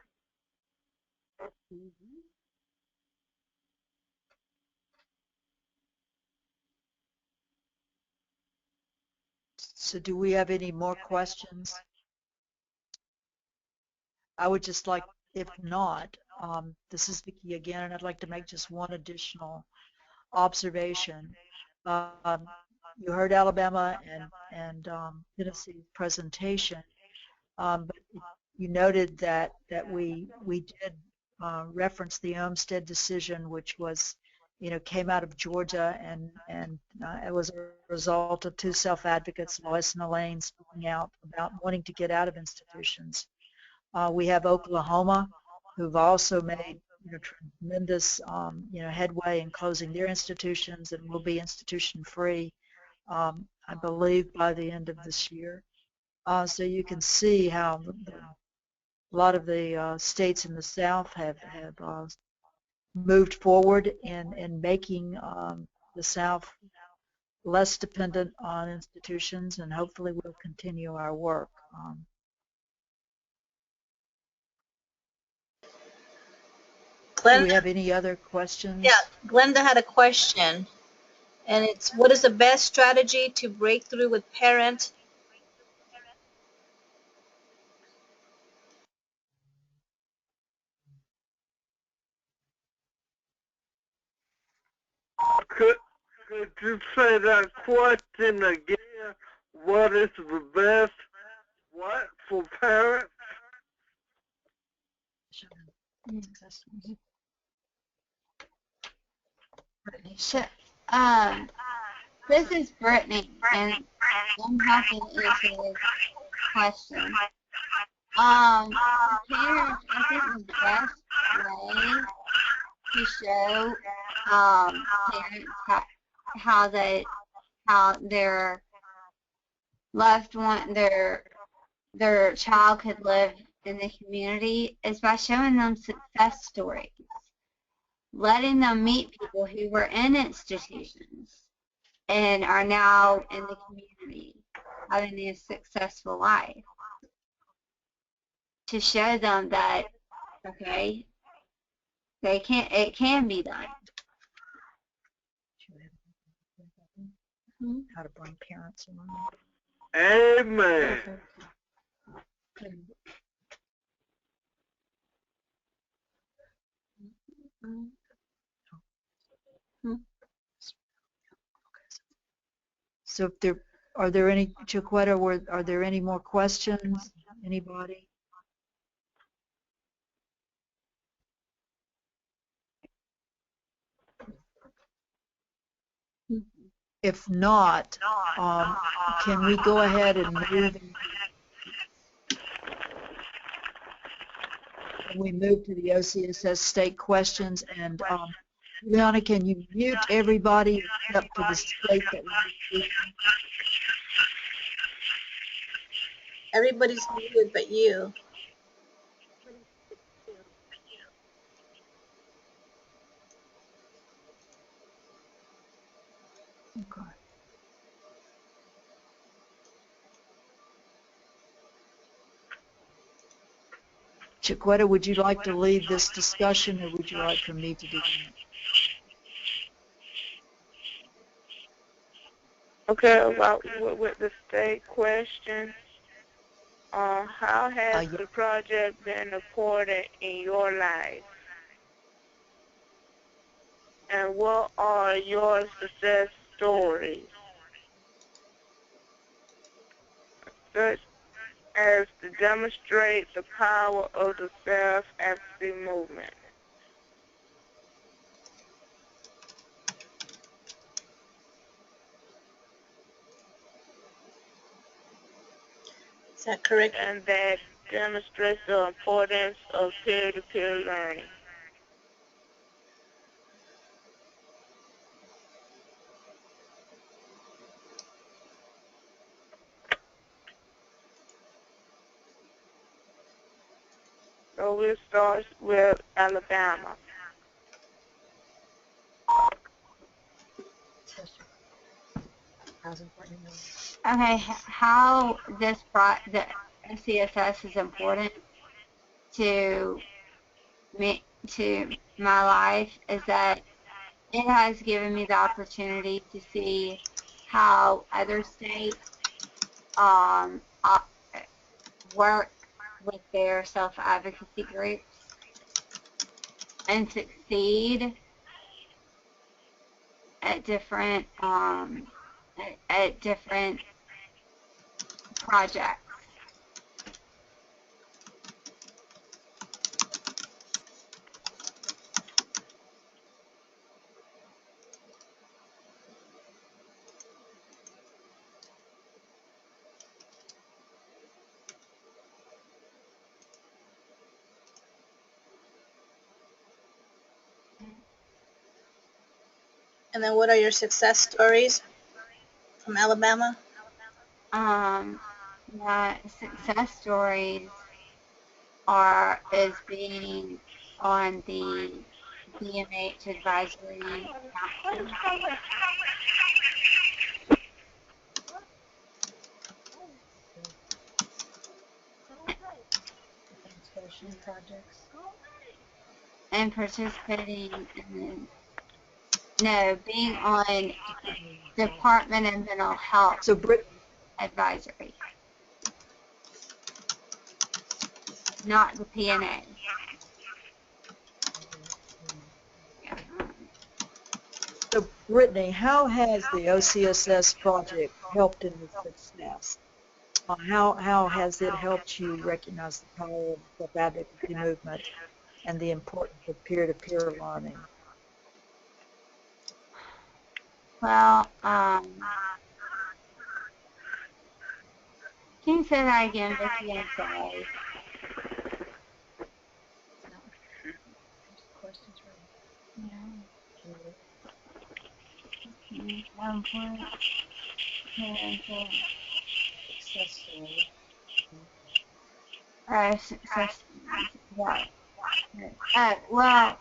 D: So do we have any more questions? I would just like, if not, this is Vicki again, and I'd like to make just one additional observation. You heard Alabama and Tennessee's presentation, but you noted that we did reference the Olmstead decision, which was, came out of Georgia, and it was a result of two self-advocates, Lois and Elaine, speaking out about wanting to get out of institutions. We have Oklahoma, who've also made tremendous headway in closing their institutions and will be institution free, I believe, by the end of this year. So you can see how a lot of the states in the South have moved forward in making the South less dependent on institutions, and hopefully we'll continue our work. Do we have any other questions?
H: Yeah, Glenda had a question, and it's, what is the best strategy to break through with parent?
A: Could you say that question again? What is the best what for parents?
E: So, this is Brittany, and I'm helping answer this question. For parents, I think the best way to show parents how their loved one, their child could live in the community is by showing them success stories, letting them meet people who were in institutions and are now in the community having a successful life, to show them that, okay, it can be done.
D: How to bring parents along.
A: Amen.
D: So if are there any, Chiquetta, are there any more questions? Anybody? If not, can we go ahead and move to the OCSS state questions? And Juliana, can you mute everybody except for the state that we're speaking?
H: Everybody's muted but you.
D: Okay. Chiquetta, would you like to lead this discussion, or would you like for me to do that?
A: Okay, about with the state question, how has
D: Yeah.
A: the project been important in your life? And what are your success stories? such as to demonstrate the power of the self-advocacy movement.
H: Is that correct?
A: And that demonstrates the importance of peer-to-peer learning. So we'll start with Alabama.
E: Okay, how the OCSS is important to me, to my life, is that it has given me the opportunity to see how other states work with their self-advocacy groups and succeed at different projects.
H: And then what are your success stories from Alabama?
E: My success stories is being on the DMH advisory council. And participating in being on Department of Mental Health advisory, not the PNA.
D: So, Brittany, how has the OCSS project helped in the success? How has it helped you recognize the power of the self-advocacy movement and the importance of peer-to-peer learning?
E: Well, can you say that again, Vicki? I'm sorry. Success. Right. Well,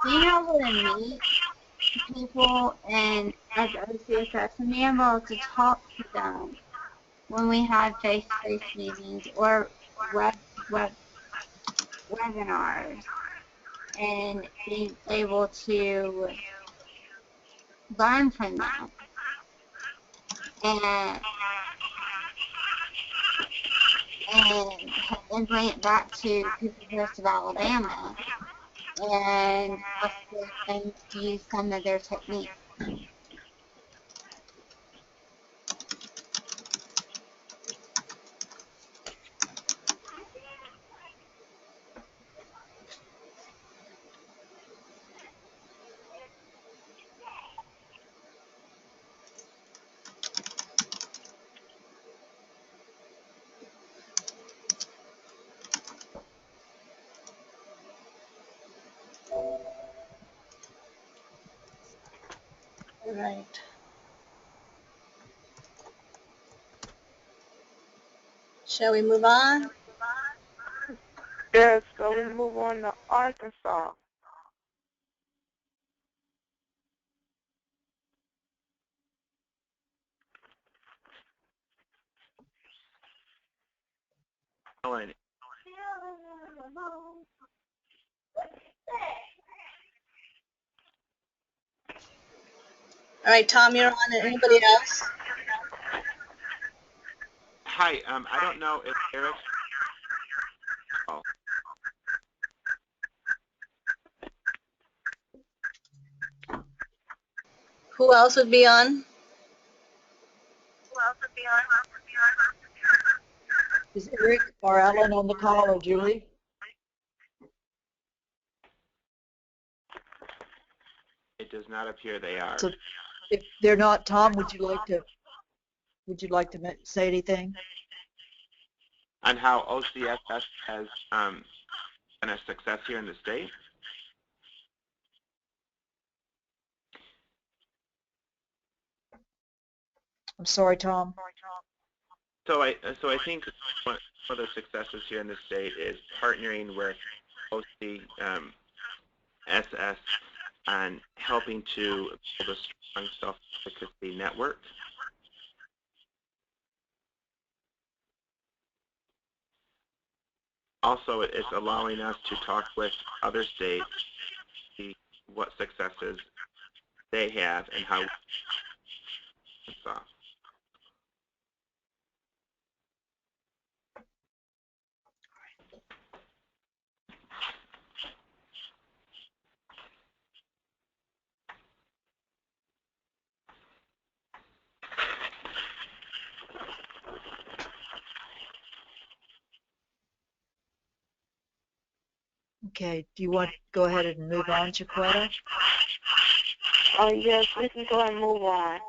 E: being able to meet people and at the OCSS and being able to talk to them when we had face-to-face meetings or webinars, and being able to learn from them and bring it back to People First of Alabama and use some of their techniques.
H: Right. Shall we move on?
A: Yes, so we move on to Arkansas.
H: All right, Tom, you're on. Anybody else?
K: Hi, I don't know if Eric. Oh.
H: Who else would be on?
D: Is Eric or Alan on the call, or Julie?
K: It does not appear they are.
D: So if they're not, Tom, would you like to say anything?
K: On how OCSS has been a success here in the state?
D: I'm sorry, Tom.
K: So I think one of the successes here in the state is partnering with OCSS on helping to build a strong self-efficacy network. Also, it's allowing us to talk with other states, see what successes they have and how we can solve.
D: Okay, do you want to go ahead and move on, Chiquetta?
A: Yes, we can go and move on.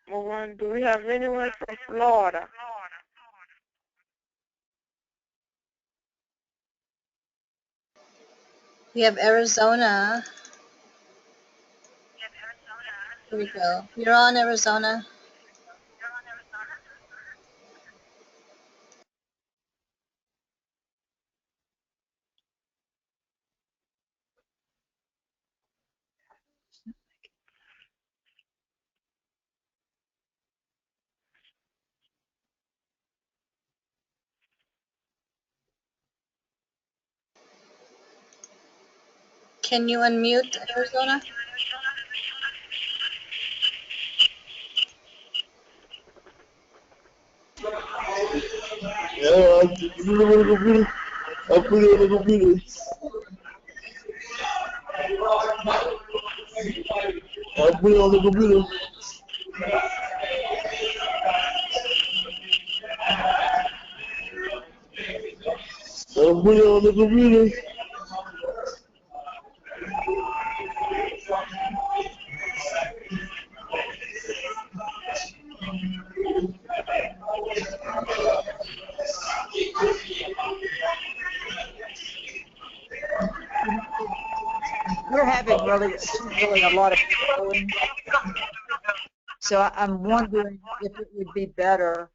A: Move on. Do we have anyone from Florida?
H: We have Arizona. Here we go. You're on, Arizona. Can you unmute Arizona?
L: Yeah, I'll put it on the computer. I'll put it on the computer. I'll put it on the computer. I'll put it on the computer.
D: We're having really a lot of echoing. So I'm wondering if it would be better.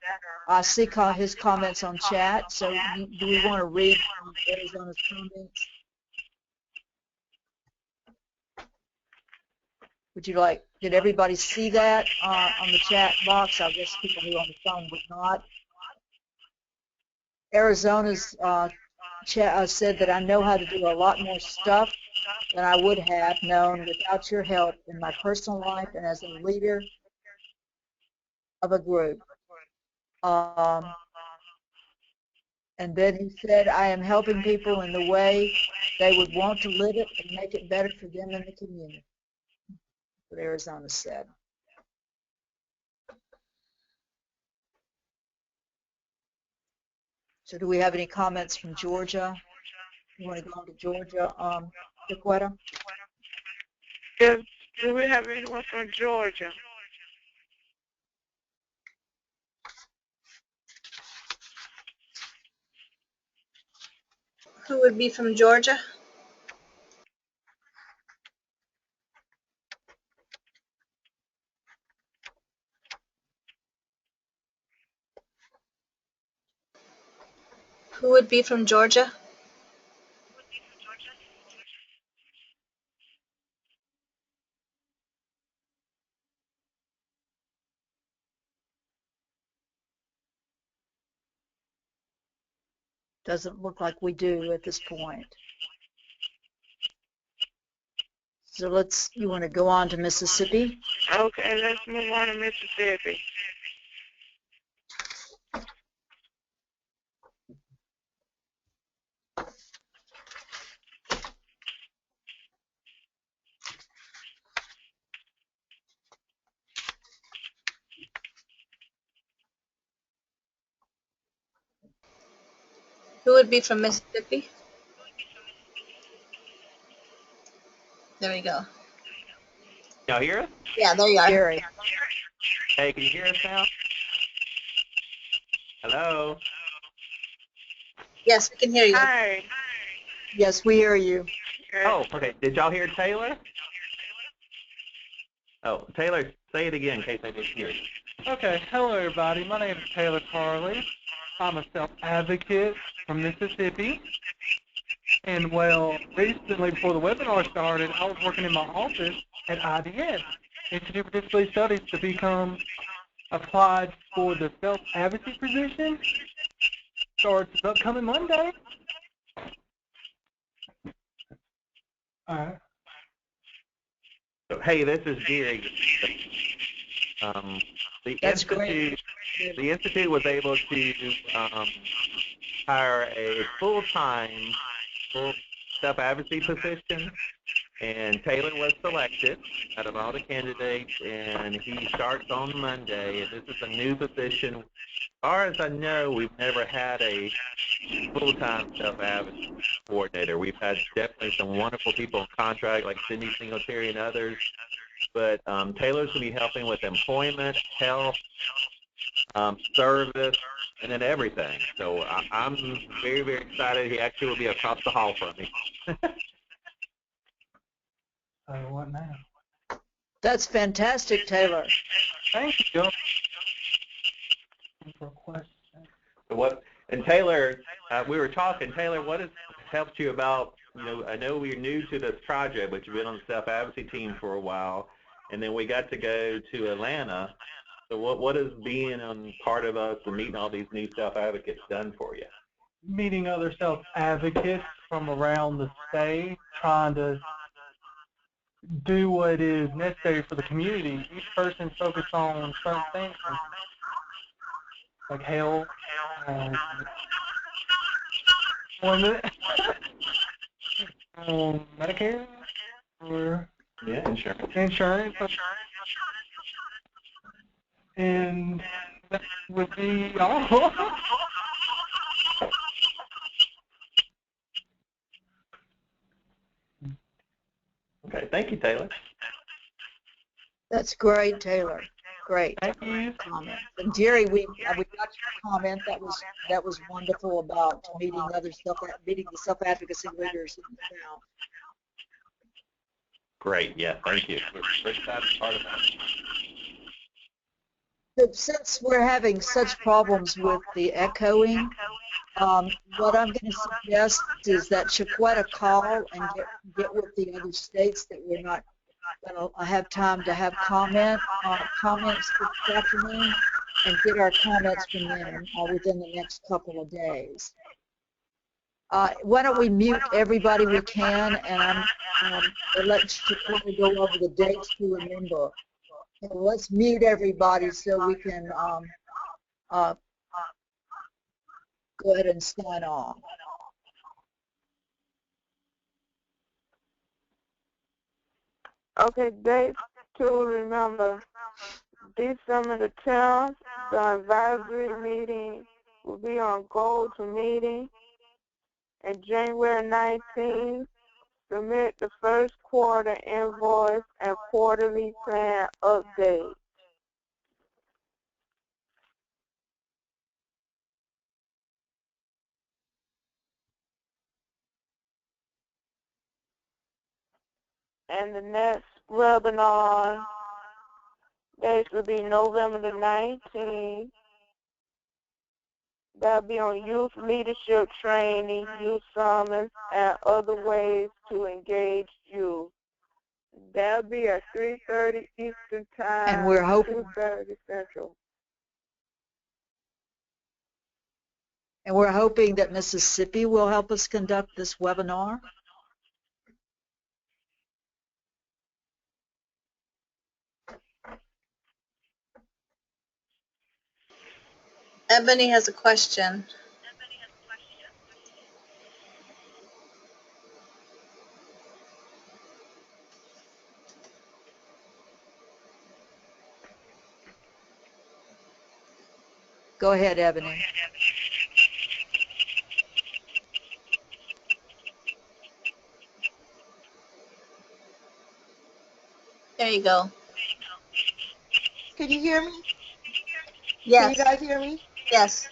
D: I see his comments on chat. So do we want to read Arizona's comments? Would you like? Did everybody see that on the chat box? I guess people who are on the phone would not. Arizona's chat said that I know how to do a lot more stuff than I would have known without your help in my personal life and as a leader of a group. And then he said, I am helping people in the way they would want to live it and make it better for them and the community. What Arizona said. So do we have any comments from Georgia? You want to go on to Georgia, Chiquetta?
A: Yes, do we have anyone from Georgia?
H: Who would be from Georgia? Who would be from Georgia?
D: Doesn't look like we do at this point. So you want to go on to Mississippi?
A: Okay, let's move on to Mississippi.
H: Who would be from Mississippi? There we go.
K: Y'all hear us?
H: Yeah, there you are.
D: Jerry.
K: Hey, can you hear us now? Hello?
H: Yes, we can hear you.
A: Hi.
D: Yes, we hear you.
K: Oh, okay. Did y'all hear Taylor? Oh, Taylor, say it again in case I didn't hear you.
M: Okay, hello everybody. My name is Taylor Carley. I'm a self-advocate from Mississippi. And well, recently before the webinar started, I was working in my office at IDS, Institute for Disability Studies, to become applied for the self-advocacy position. Starts upcoming Monday.
K: So, hey, this is Jerry. The
D: That's great.
K: Institute was able to hire a full-time self-advocacy position, and Taylor was selected out of all the candidates, and he starts on Monday. And this is a new position. As far as I know, we've never had a full-time self-advocacy coordinator. We've had definitely some wonderful people on contract like Cindy Singletary and others, but Taylor's going to be helping with employment, health, service, and then everything. So I'm very, very excited. He actually will be across the hall from me.
M: What now?
D: That's fantastic, Taylor.
M: Thank you. For a question.
K: So what? And Taylor, we were talking. Taylor, what has helped you about? I know we're new to this project, but you've been on the self-advocacy team for a while, and then we got to go to Atlanta. So what has being on part of us and meeting all these new self-advocates done for you?
M: Meeting other self-advocates from around the state, trying to do what is necessary for the community. Each person focused on certain things, like health, employment, Medicare, or insurance. And that would be all.
K: Okay, thank you, Taylor.
D: That's great, Taylor. Great.
M: Thank you.
D: Comment. And Jerry, we got your comment. That was wonderful about meeting the self-advocacy leaders in the town.
K: Great, yeah, thank you. We're excited part of that.
D: But since we're having such problems with the echoing, what I'm going to suggest is that Chiquetta call and get with the other states that we're not going to have time to have comments this afternoon, and get our comments from them within the next couple of days. Why don't we mute everybody we can, and let Chiquetta go over the dates to remember. So let's mute everybody so we can go ahead and sign off.
A: Okay, dates to remember. December the 10th, the advisory meeting will be on GoToMeeting. And January 19th, submit the first quarter invoice and quarterly plan update. And the next webinar dates will be November the 19th. That'll be on youth leadership training, youth summons, and other ways to engage youth. That'll be at 3:30 Eastern Time,
D: and we're hoping
A: 2:30 Central.
D: And we're hoping that Mississippi will help us conduct this webinar.
H: Ebony has a question.
D: Go ahead, Ebony.
H: There you go.
J: Can you hear me?
H: Yes.
J: Can you guys hear me?
H: Yes.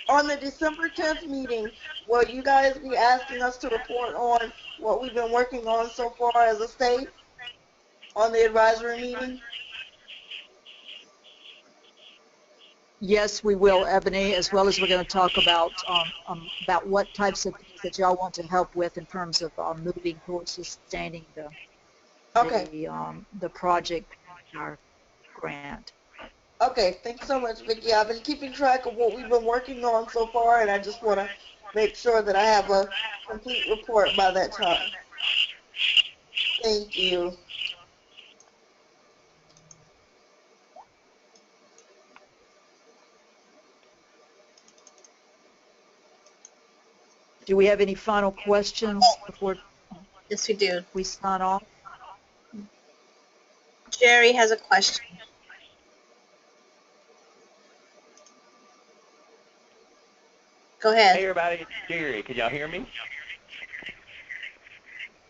J: On the December 10th meeting, will you guys be asking us to report on what we've been working on so far as a state on the advisory meeting?
D: Yes, we will, Ebony, as well as we're going to talk about what types of things that y'all want to help with in terms of moving towards sustaining the project, our grant.
J: Okay, thanks so much, Vicki. I've been keeping track of what we've been working on so far, and I just want to make sure that I have a complete report by that time. Thank you.
D: Do we have any final questions before
H: Yes, we do.
D: we sign off?
H: Jerry has a question. Go ahead.
K: Hey everybody, it's Jerry. Can y'all hear me?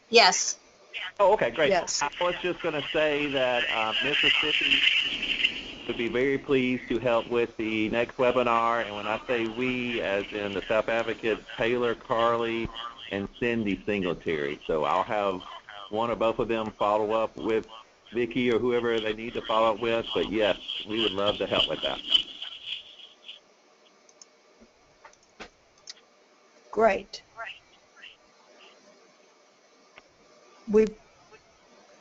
H: Yes.
K: Oh, okay, great.
D: Yes.
K: I was just going to say that Mississippi would be very pleased to help with the next webinar. And when I say we, as in the South Advocates, Taylor, Carly, and Cindy Singletary. So I'll have one or both of them follow up with Vicki or whoever they need to follow up with. But yes, we would love to help with that.
D: Great.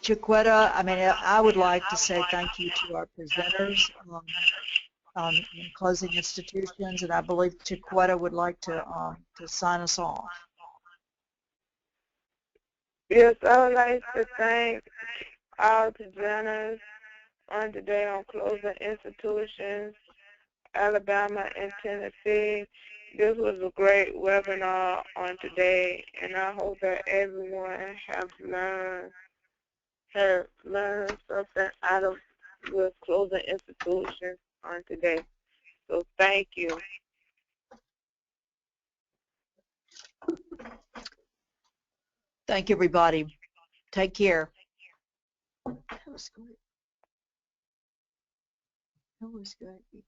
D: Chiquetta, I mean, I would like to say thank you to our presenters in closing institutions, and I believe Chiquetta would like to sign us off.
A: Yes, I would like to thank our presenters on today on closing institutions, Alabama and Tennessee. This was a great webinar on today, and I hope that everyone has learned something out of the closing institutions on today. So thank you.
D: Thank you, everybody. Take care. That was great. That was great.